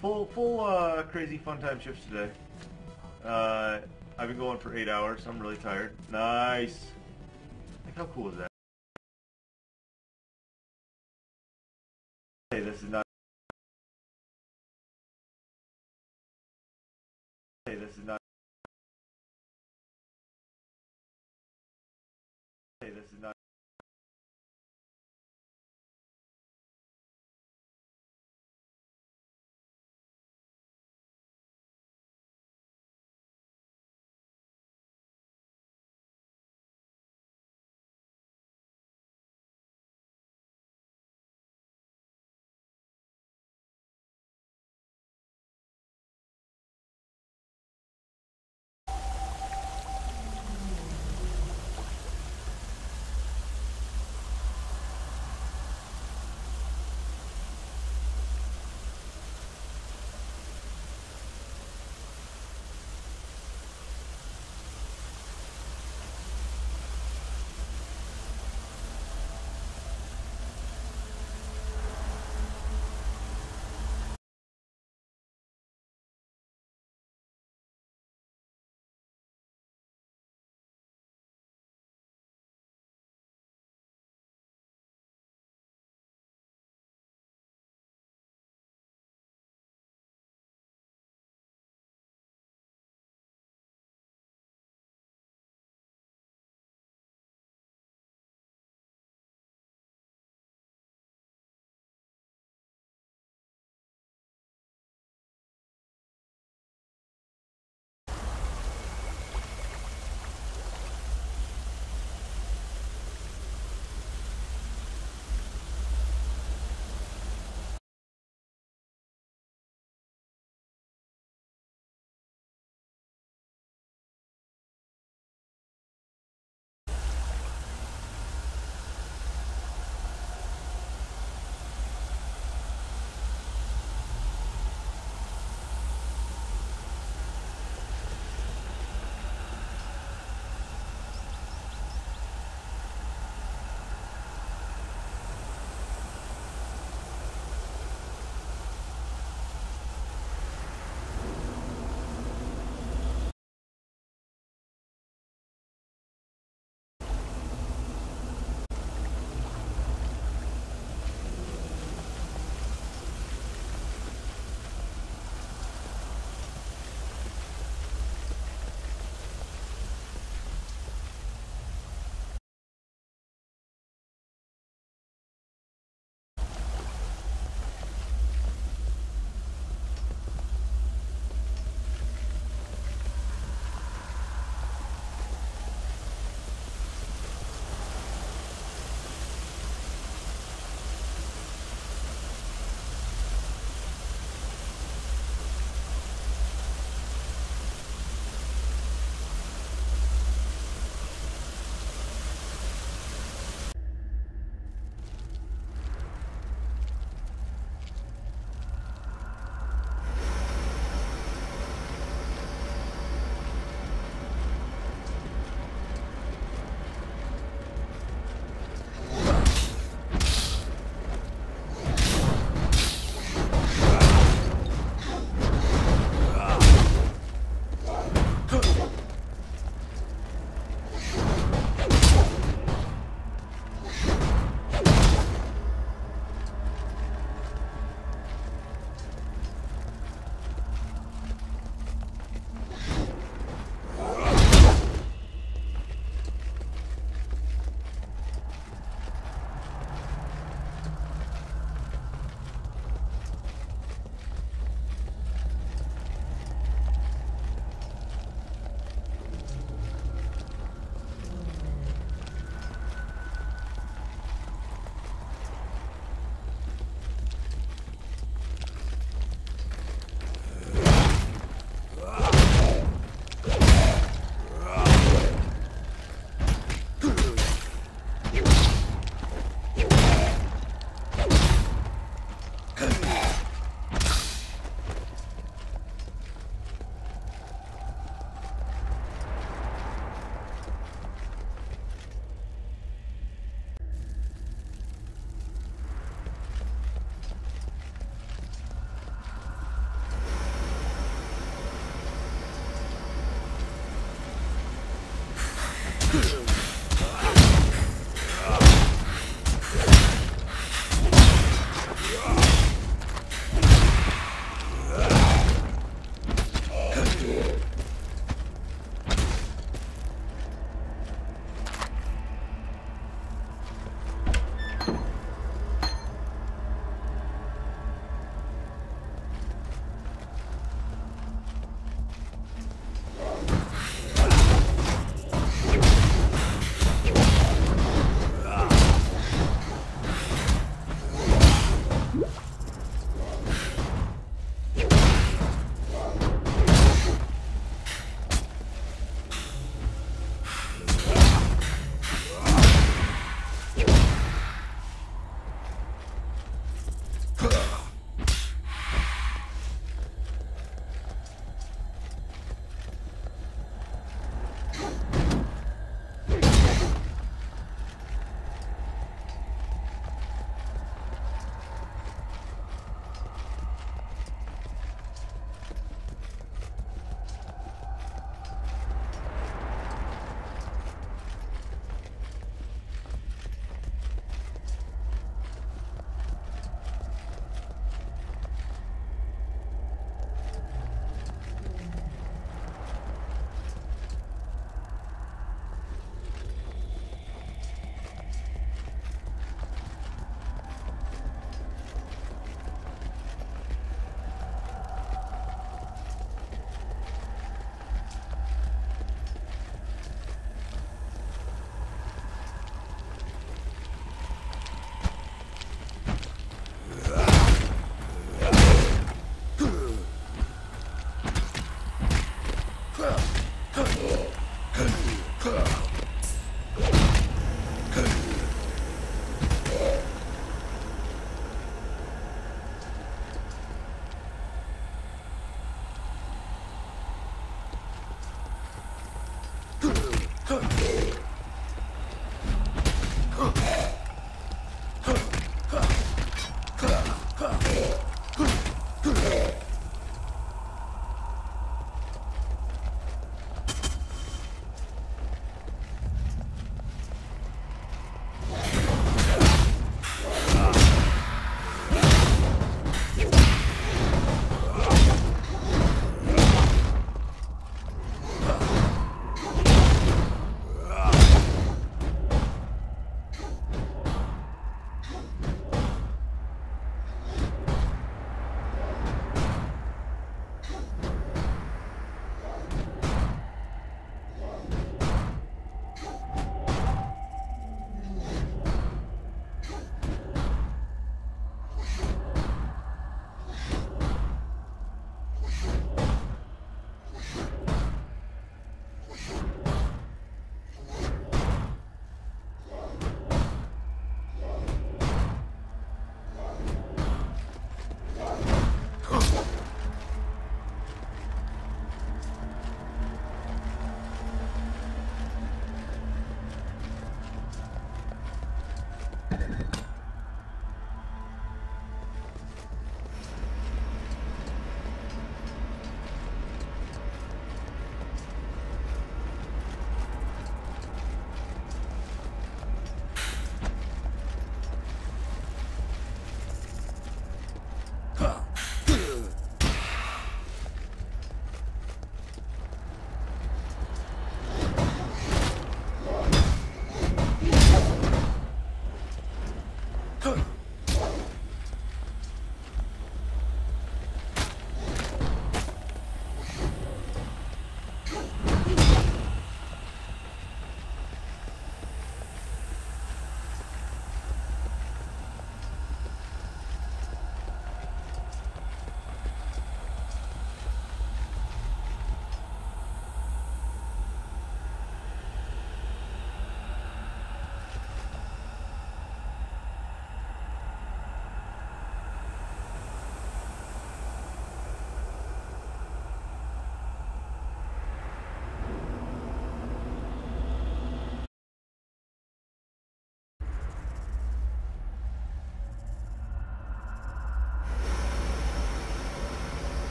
Full crazy fun time shifts today. I've been going for 8 hours. I'm really tired. Nice. Like how cool is that? Hey, this is not. Hey, this is not. Hey, this is not.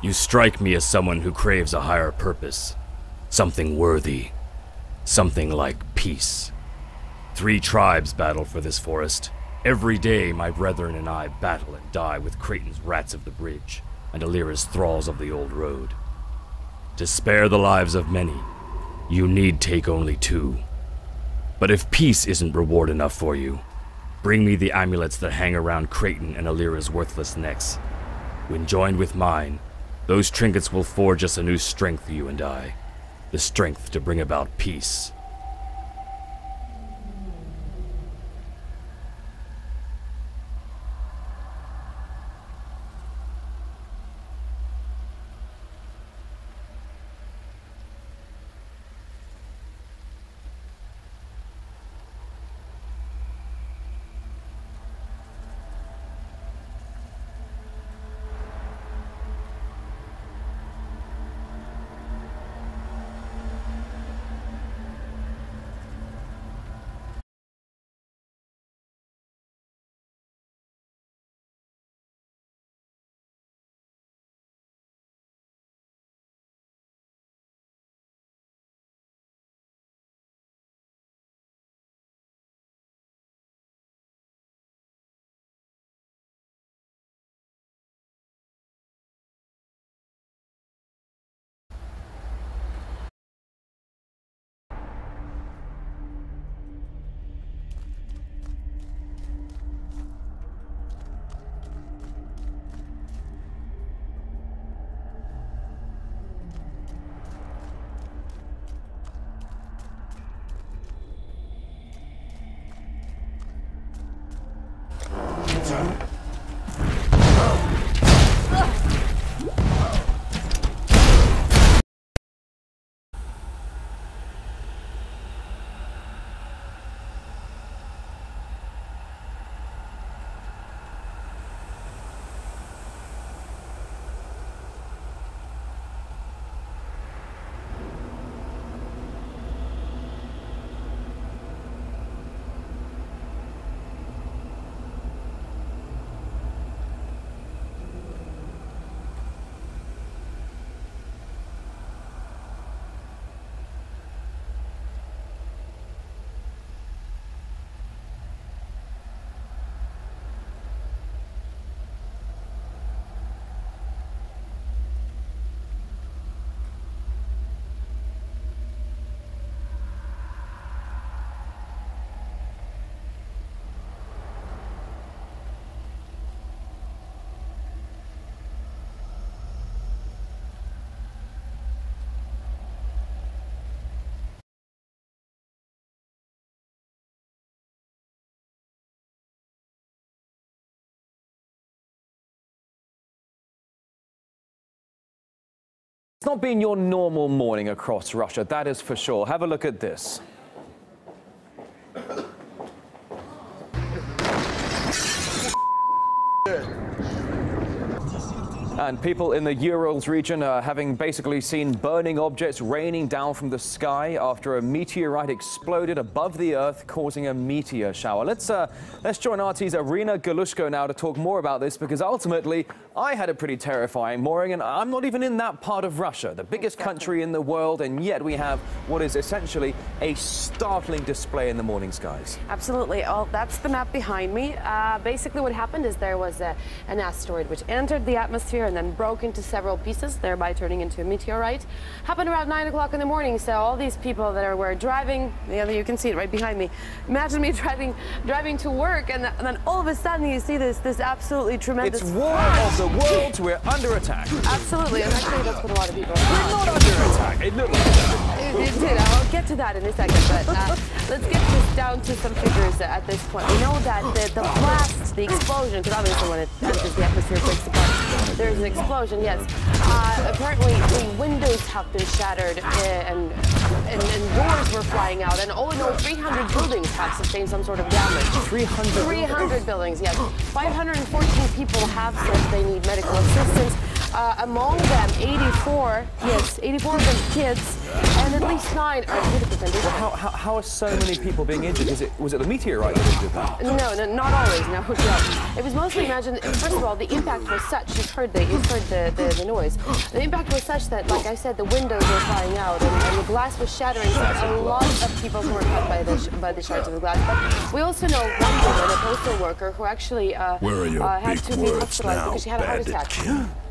You strike me as someone who craves a higher purpose. Something worthy. Something like peace. 3 tribes battle for this forest. Every day my brethren and I battle and die with Creighton's rats of the bridge, and Alira's thralls of the old road. To spare the lives of many, you need take only 2. But if peace isn't reward enough for you, bring me the amulets that hang around Creighton and Alira's worthless necks. When joined with mine, those trinkets will forge us a new strength, you and I. The strength to bring about peace. It's not been your normal morning across Russia, that is for sure. Have a look at this. And people in the Urals region are having basically seen burning objects raining down from the sky after a meteorite exploded above the Earth, causing a meteor shower. Let's join RT's Irina Galushko now to talk more about this, because ultimately I had a pretty terrifying morning, and I'm not even in that part of Russia, the biggest country in the world, and yet we have what is essentially a startling display in the morning skies. Absolutely. Oh, that's the map behind me. Basically what happened is there was an asteroid which entered the atmosphere and then broke into several pieces, thereby turning into a meteorite. Happened around 9 o'clock in the morning, so all these people that were driving, you can see it right behind me. Imagine me driving to work, and then all of a sudden you see this absolutely tremendous... It's war of the worlds, we're under attack. Absolutely, and actually that's what a lot of people... We're not under attack, it looked like that. It did. I'll get to that in a second, but let's get this down to some figures at this point. We know that the blast, the explosion, because obviously when it enters the atmosphere, it breaks apart. There's an explosion, yes. Apparently, the windows have been shattered and doors were flying out, and all in all, 300 buildings have sustained some sort of damage. 300 buildings, yes. 514 people have said they need medical assistance. Among them, 84 of them kids, and at least 9 are critical condition. How are so many people being injured? Was it the meteorite that injured them? No, not always. No. It was mostly, imagine. First of all, the impact was such. You've heard the noise. The impact was such that, like I said, the windows were flying out and the glass was shattering. So a lot of people were cut by the shards of the glass. But we also know one woman, a postal worker, who actually had to be hospitalized because she had a heart attack.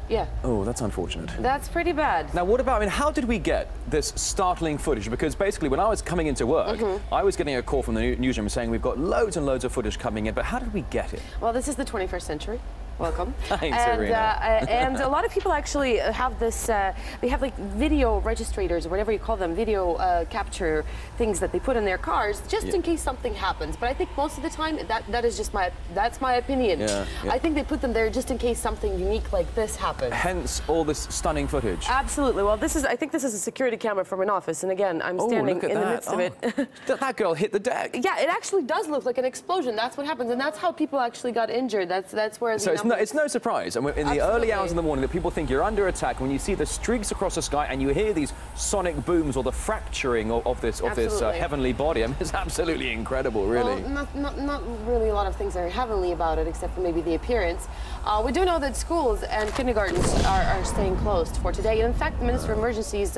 Yeah. Oh, that's unfortunate. That's pretty bad. Now, what about, I mean, how did we get this startling footage? Because basically, when I was coming into work, I was getting a call from the newsroom saying we've got loads and loads of footage coming in, but how did we get it? Well, this is the 21st century. Welcome. Thanks, and a lot of people actually have this, they have like video registrators or whatever you call them, video capture things that they put in their cars just in case something happens. But I think most of the time that is just that's my opinion. Yeah. I think they put them there just in case something unique like this happens. Hence all this stunning footage. Absolutely. Well, I think this is a security camera from an office, and again, I'm standing in the midst of it. That girl hit the deck. Yeah, it actually does look like an explosion. That's what happens, and that's how people actually got injured. That's where the it's no surprise, and in the early hours of the morning, that people think you're under attack when you see the streaks across the sky and you hear these sonic booms or the fracturing of this heavenly body. I mean, it's absolutely incredible, really. Well, not really a lot of things are heavenly about it, except for maybe the appearance. We do know that schools and kindergartens are staying closed for today. And in fact, the Minister of Emergencies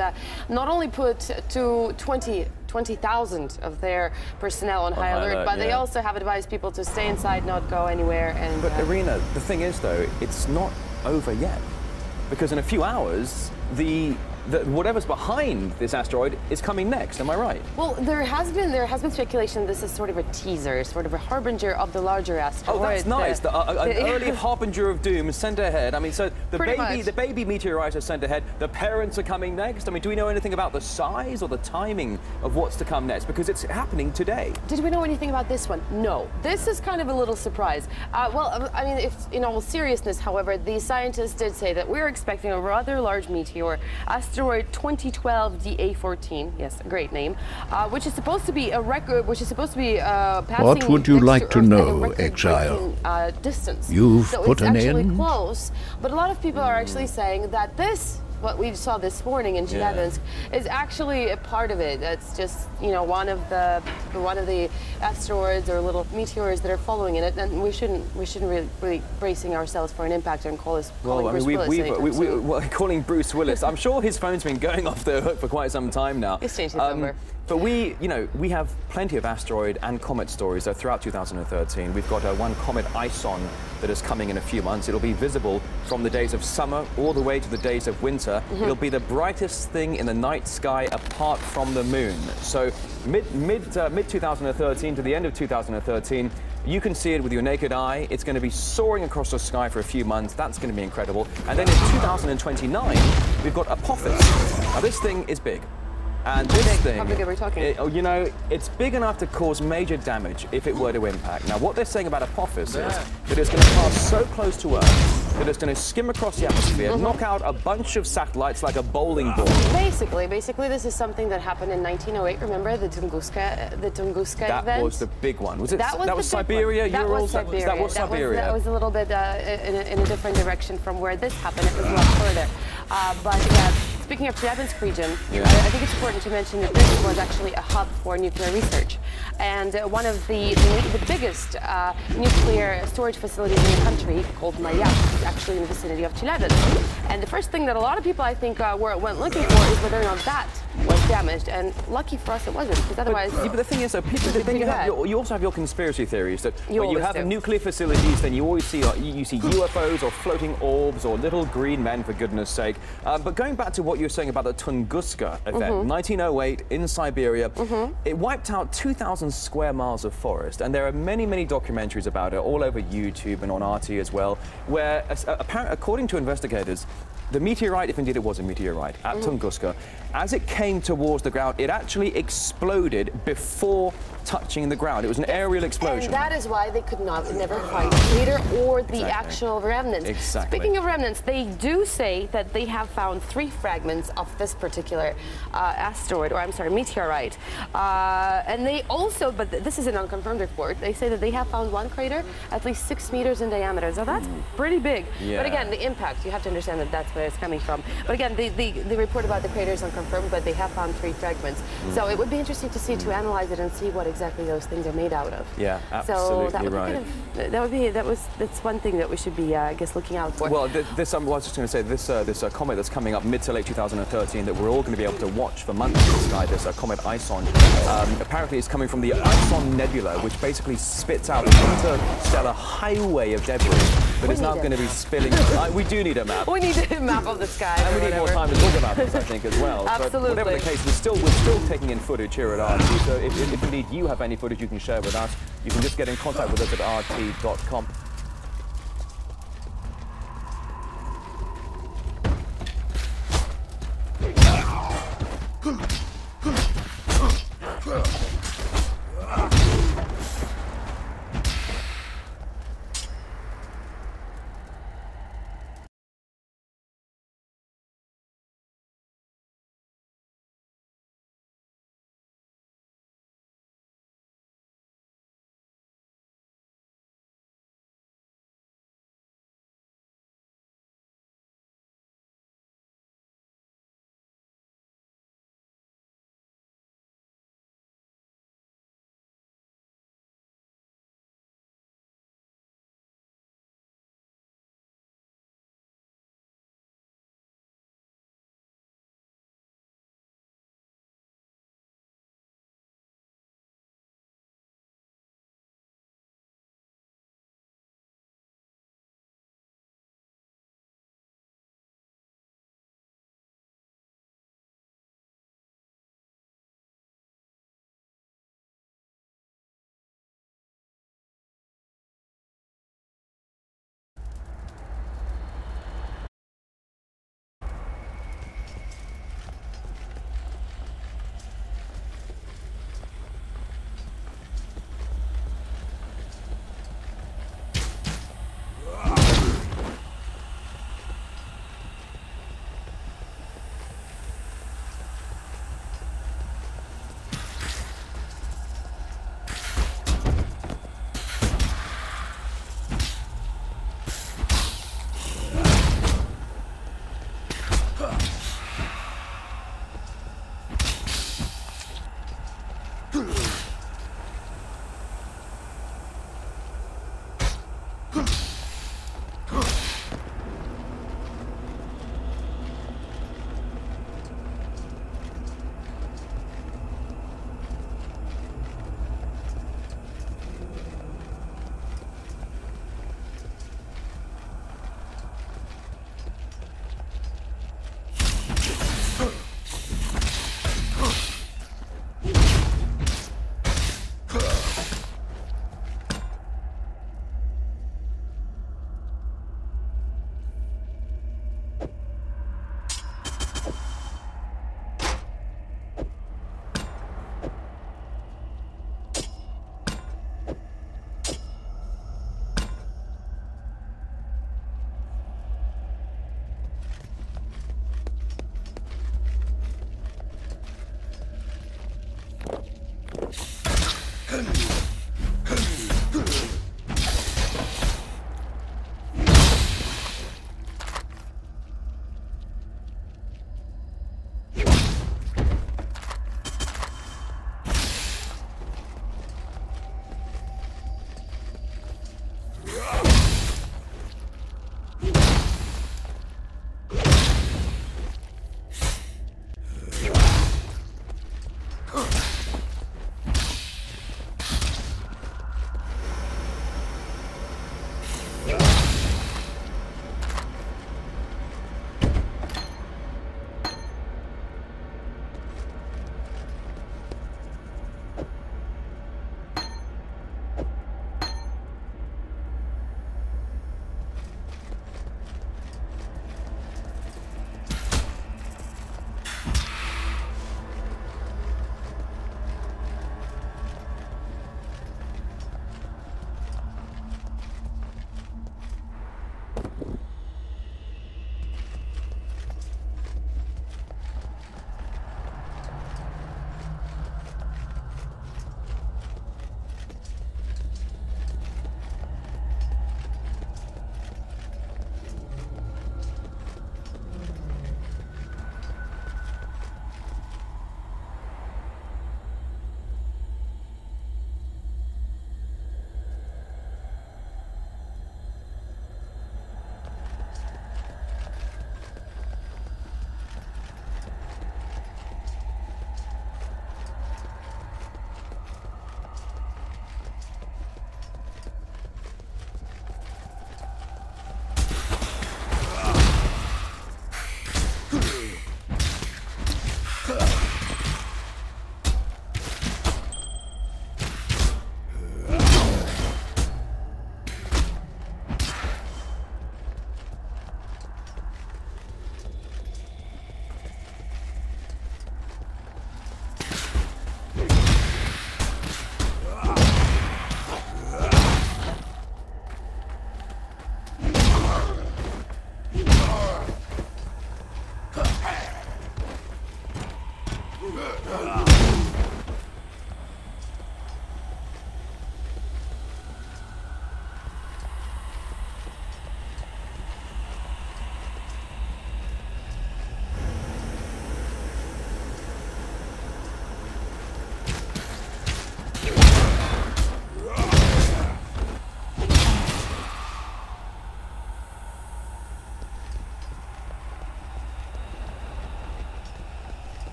not only put to 20,000 of their personnel on high alert, but they also have advised people to stay inside, not go anywhere. But Irina, the thing is, though, it's not over yet, because in a few hours, whatever's behind this asteroid is coming next. Am I right? Well, there has been speculation this is sort of a teaser, sort of a harbinger of the larger asteroid. Oh, that's nice. An early harbinger of doom is sent ahead. I mean, so the baby meteorite is sent ahead. The parents are coming next. I mean, do we know anything about the size or the timing of what's to come next? Because it's happening today. Did we know anything about this one? No. This is kind of a little surprise. Well, I mean, if in all seriousness, however, the scientists did say that we're expecting a rather large meteor, asteroid 2012 DA14, yes, a great name, which is supposed to be a record, passing. What would you like to know, Exile? Distance. You've so put an end? It's actually close, but a lot of people are actually saying that what we saw this morning in Chelyabinsk is actually a part of it. It's just, you know, one of the asteroids or little meteors that are following in it, and we shouldn't really be bracing ourselves for an impact and calling Bruce Willis. Calling Bruce Willis. I'm sure his phone's been going off the hook for quite some time now. He's changed his number. But we have plenty of asteroid and comet stories throughout 2013. We've got one comet Ison that is coming in a few months. It'll be visible from the days of summer all the way to the days of winter. It'll be the brightest thing in the night sky apart from the moon. So mid 2013 to the end of 2013, you can see it with your naked eye. It's going to be soaring across the sky for a few months. That's going to be incredible. And then in 2029, we've got Apophis. Now this thing is big. And this thing, how big are we talking? You know, it's big enough to cause major damage if it were to impact. Now, what they're saying about Apophis is that it's going to pass so close to Earth that it's going to skim across the atmosphere, knock out a bunch of satellites like a bowling ball. Basically, this is something that happened in 1908. Remember the Tunguska event? That was the big one. Was it? That was Siberia, Urals? That was Siberia. That was a little bit in a different direction from where this happened. It was a lot further. But speaking of Chelyabinsk region, I think it's important to mention that this was actually a hub for nuclear research. And one of the biggest nuclear storage facilities in the country, called Mayak, is actually in the vicinity of Chelyabinsk. And the first thing that a lot of people, I think, went looking for is whether or not that was damaged. And lucky for us, it wasn't, because otherwise... But the thing is, you also have your conspiracy theories that when you have nuclear facilities, then you always see UFOs or floating orbs or little green men, for goodness sake. But going back to what you were saying about the Tunguska event, 1908 in Siberia, it wiped out 2,000 square miles of forest, and there are many, many documentaries about it all over YouTube and on RT as well, where, according to investigators, the meteorite, if indeed it was a meteorite, at Tunguska, as it came towards the ground, it actually exploded before touching the ground. It was an aerial explosion. And that is why they could never find the crater or the actual remnants. Exactly. Speaking of remnants, they do say that they have found 3 fragments of this particular asteroid, or I'm sorry, meteorite. And they also, but this is an unconfirmed report, they say that they have found 1 crater at least 6 meters in diameter. So that's pretty big. Yeah. But again, the impact, you have to understand that that's where it's coming from. But again, the report about the crater is unconfirmed, but they have found 3 fragments. So it would be interesting to see, to analyze it and see what exactly those things are made out of. Yeah, absolutely so that would right. that's one thing that we should be, I guess, looking out for. Well, this I was just going to say, this comet that's coming up mid to late 2013 that we're all going to be able to watch for months in the sky, this comet Ison. Apparently it's coming from the Ison Nebula, which basically spits out an interstellar highway of debris that is now going to be spilling. We do need a map. We need a map of the sky. And we need more time to talk about this, I think, as well. Absolutely. But whatever the case, we're still taking in footage here at RT. So if indeed you have any footage you can share with us, you can just get in contact with us at rt.com.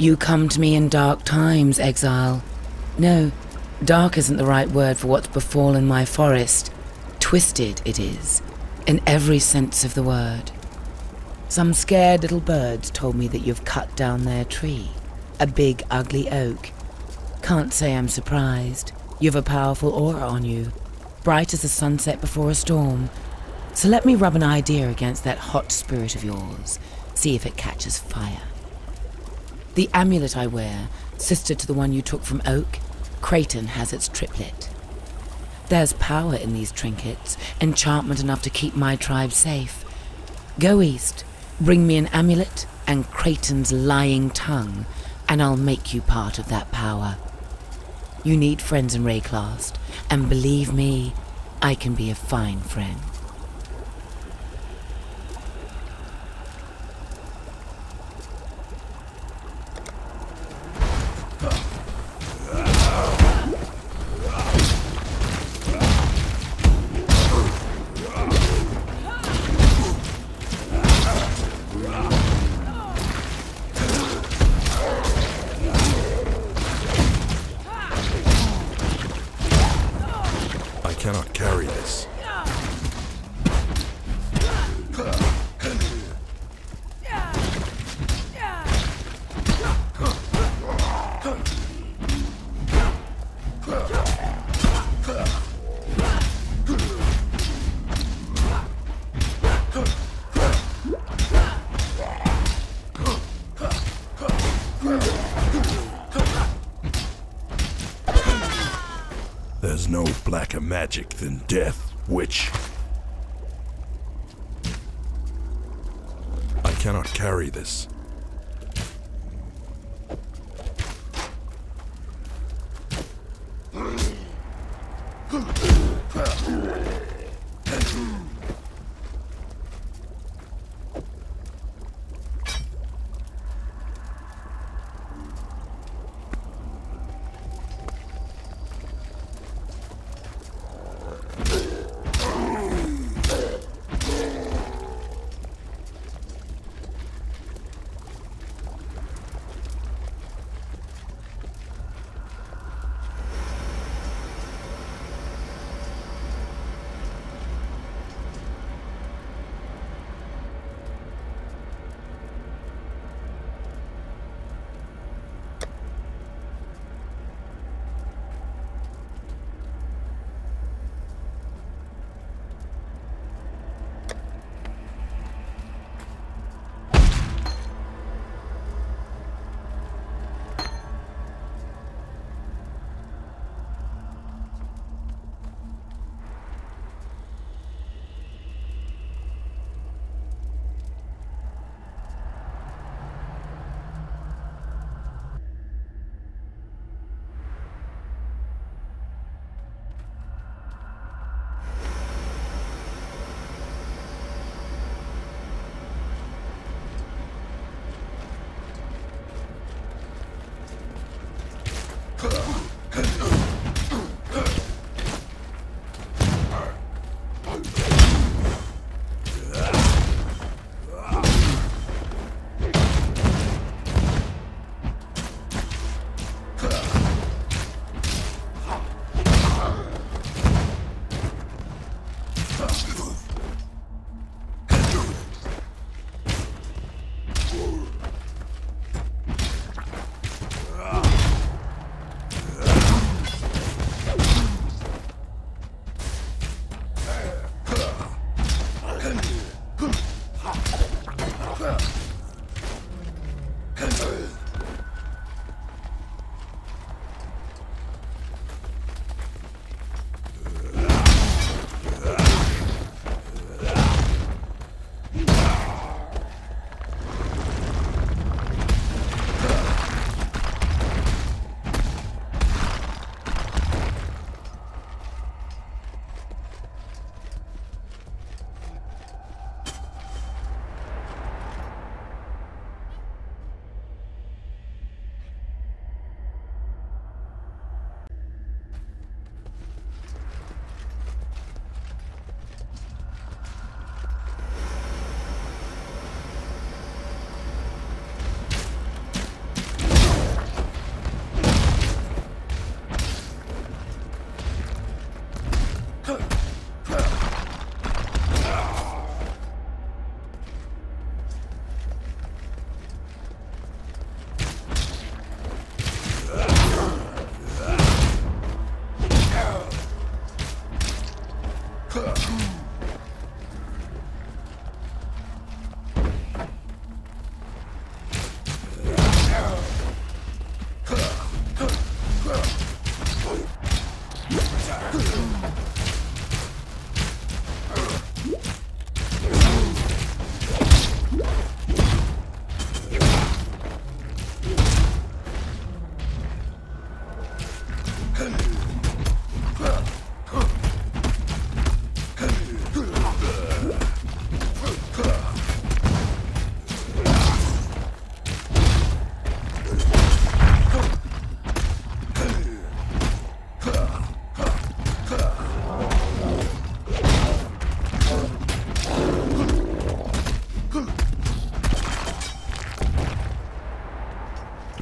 You come to me in dark times, Exile. No, dark isn't the right word for what's befallen my forest. Twisted it is, in every sense of the word. Some scared little birds told me that you've cut down their tree, a big ugly oak. Can't say I'm surprised. You've a powerful aura on you, bright as a sunset before a storm. So let me rub an idea against that hot spirit of yours, see if it catches fire. The amulet I wear, sister to the one you took from Oak, Creighton has its triplet. There's power in these trinkets, enchantment enough to keep my tribe safe. Go east, bring me an amulet and Creighton's lying tongue, and I'll make you part of that power. You need friends in Rayclast, and believe me, I can be a fine friend. I cannot carry this. There's no blacker magic than death, witch. I cannot carry this.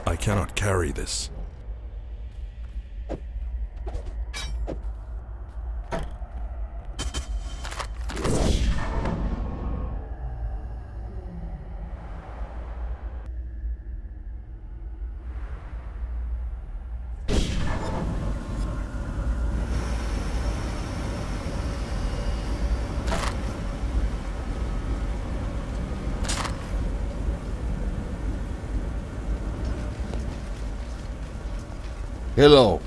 I cannot carry this. Hello.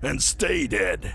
And stay dead.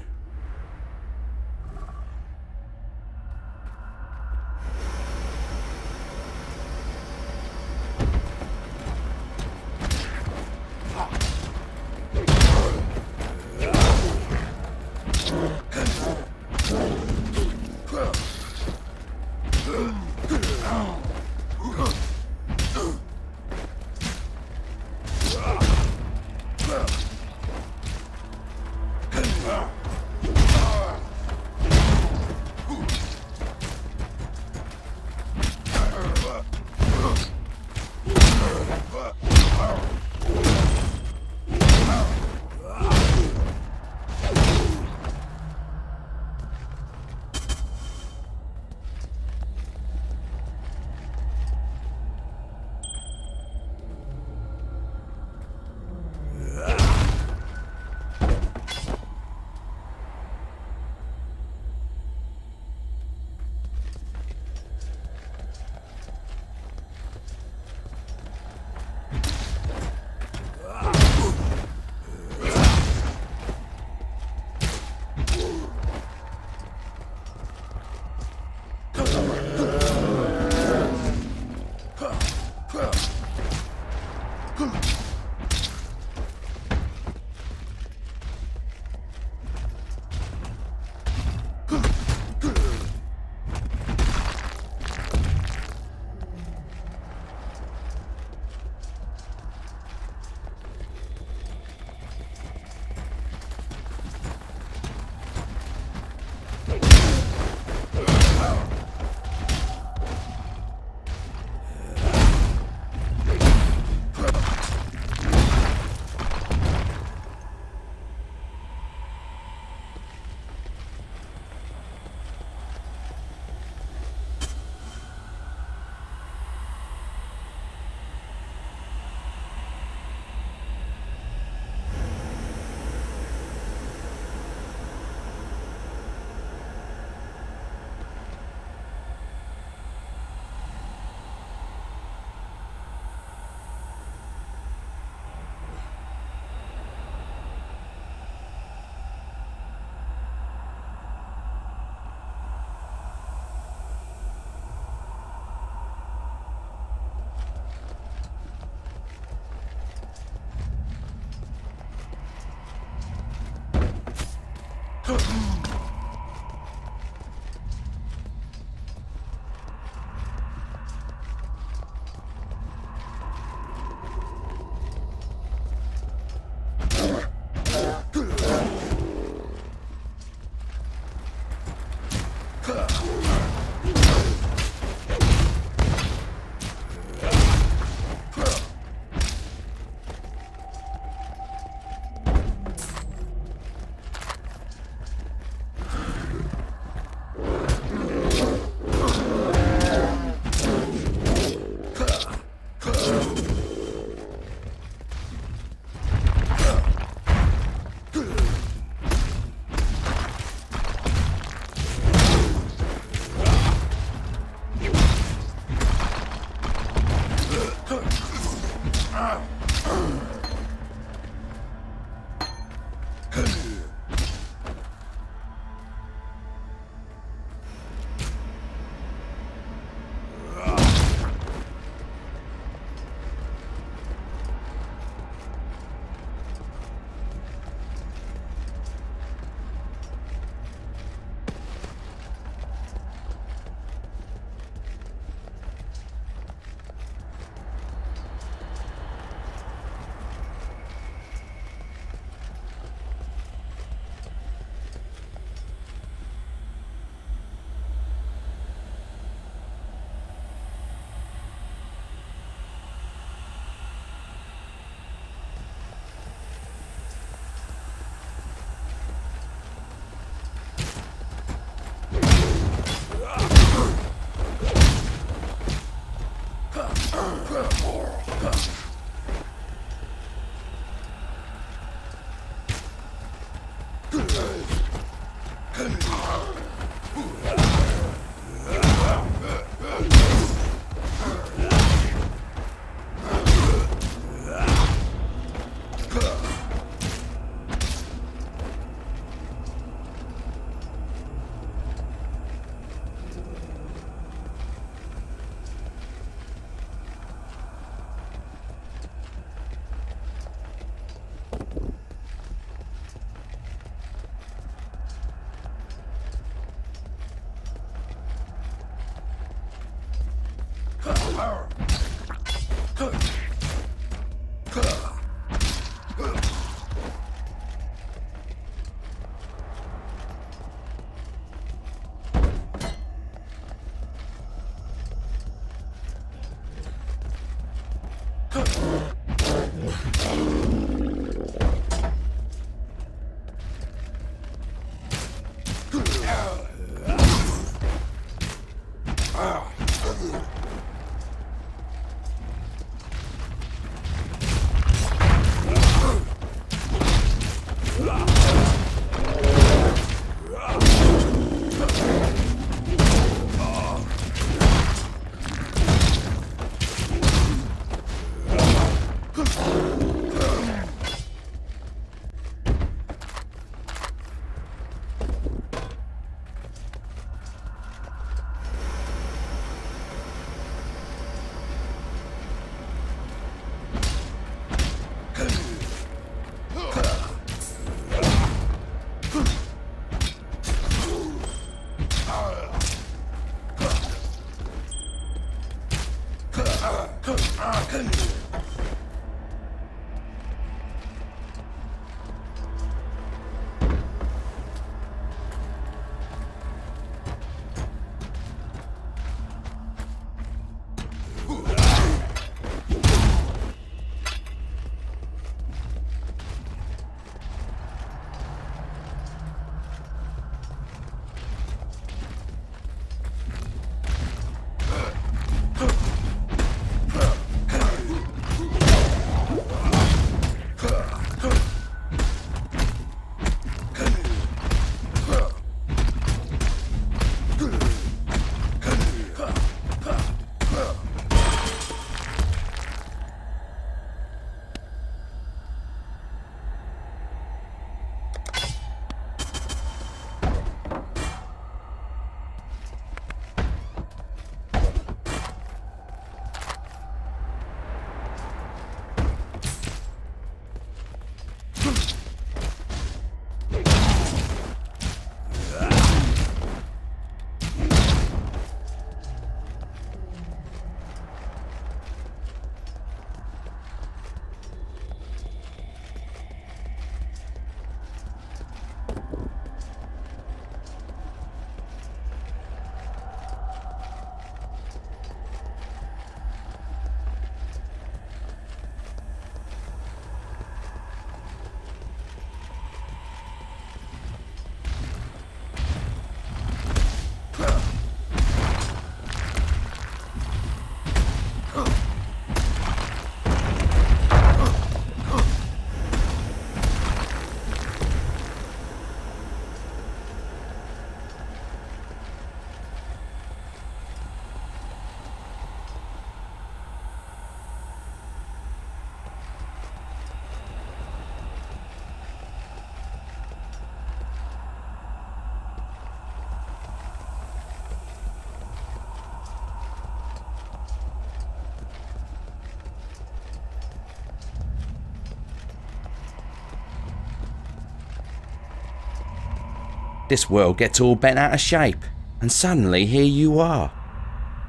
This world gets all bent out of shape, and suddenly here you are.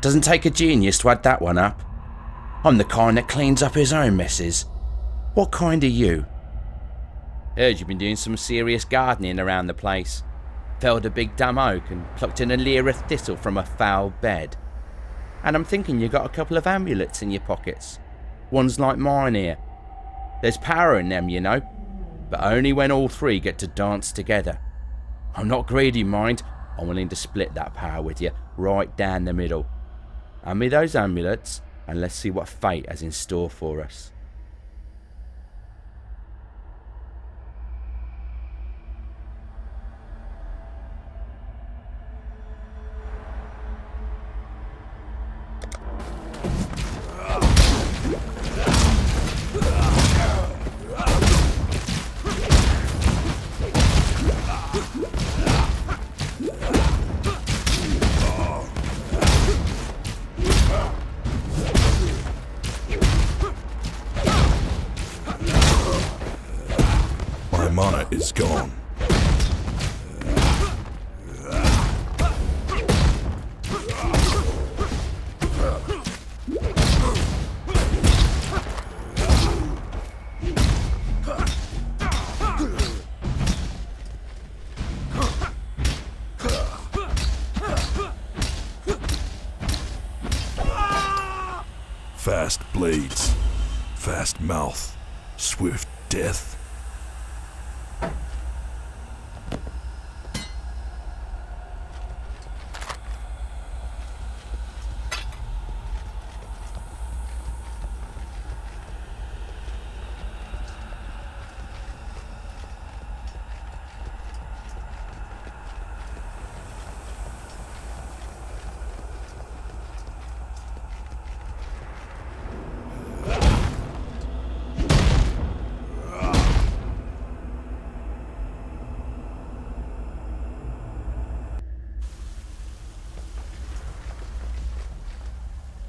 Doesn't take a genius to add that one up. I'm the kind that cleans up his own messes. What kind are you? Heard you've been doing some serious gardening around the place. Felled a big dumb oak and plucked an allure of thistle from a foul bed. And I'm thinking you got a couple of amulets in your pockets. Ones like mine here. There's power in them, you know, but only when all three get to dance together. I'm not greedy, mind. I'm willing to split that power with you, right down the middle. Hand me those amulets, and let's see what fate has in store for us. Mana is gone. Fast blades, fast mouth, swift death.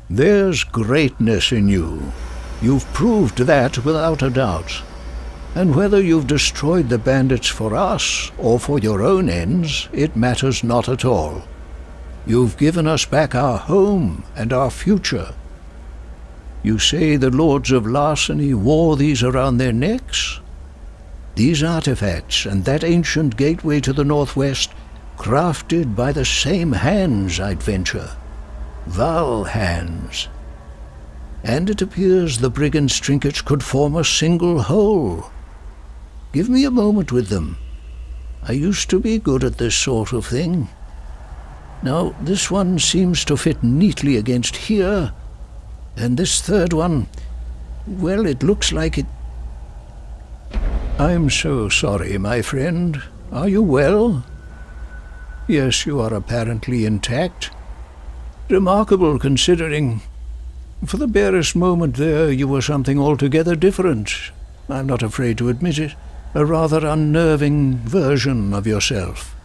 There's greatness in you. You've proved that without a doubt. And whether you've destroyed the bandits for us or for your own ends, it matters not at all. You've given us back our home and our future. You say the lords of Larceny wore these around their necks? These artifacts and that ancient gateway to the northwest, crafted by the same hands, I'd venture. Val hands. And it appears the brigands' trinkets could form a single whole. Give me a moment with them. I used to be good at this sort of thing. Now, this one seems to fit neatly against here, and this third one, well, it looks like it... I'm so sorry, my friend. Are you well? Yes, you are apparently intact. Remarkable, considering... For the barest moment there, you were something altogether different. I'm not afraid to admit it. A rather unnerving version of yourself.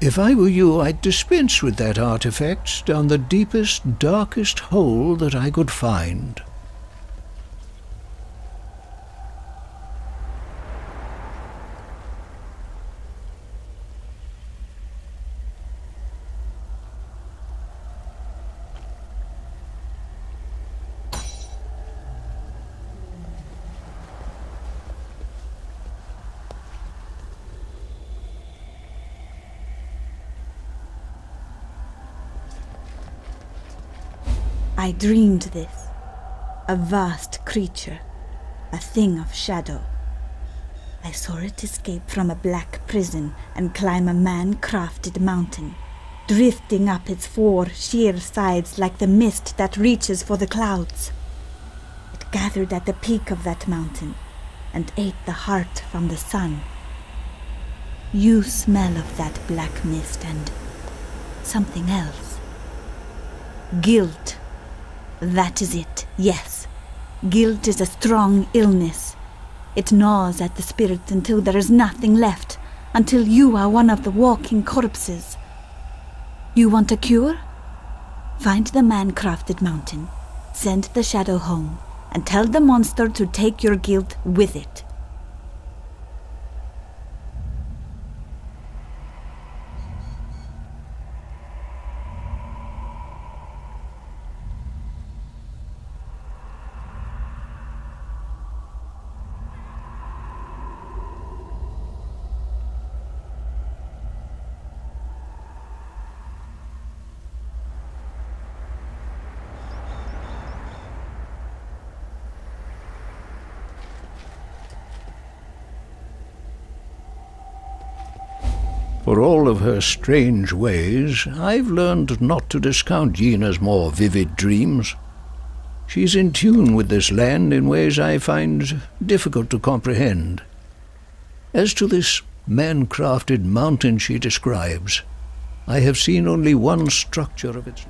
If I were you, I'd dispense with that artifact down the deepest, darkest hole that I could find. I dreamed this. A vast creature, a thing of shadow. I saw it escape from a black prison and climb a man-crafted mountain, drifting up its 4 sheer sides like the mist that reaches for the clouds. It gathered at the peak of that mountain and ate the heart from the sun. You smell of that black mist and something else. Guilt. That is it, yes. Guilt is a strong illness. It gnaws at the spirit until there is nothing left, until you are one of the walking corpses. You want a cure? Find the man-crafted mountain, send the shadow home, and tell the monster to take your guilt with it. For all of her strange ways, I've learned not to discount Yena's more vivid dreams. She's in tune with this land in ways I find difficult to comprehend. As to this man-crafted mountain she describes, I have seen only one structure of its...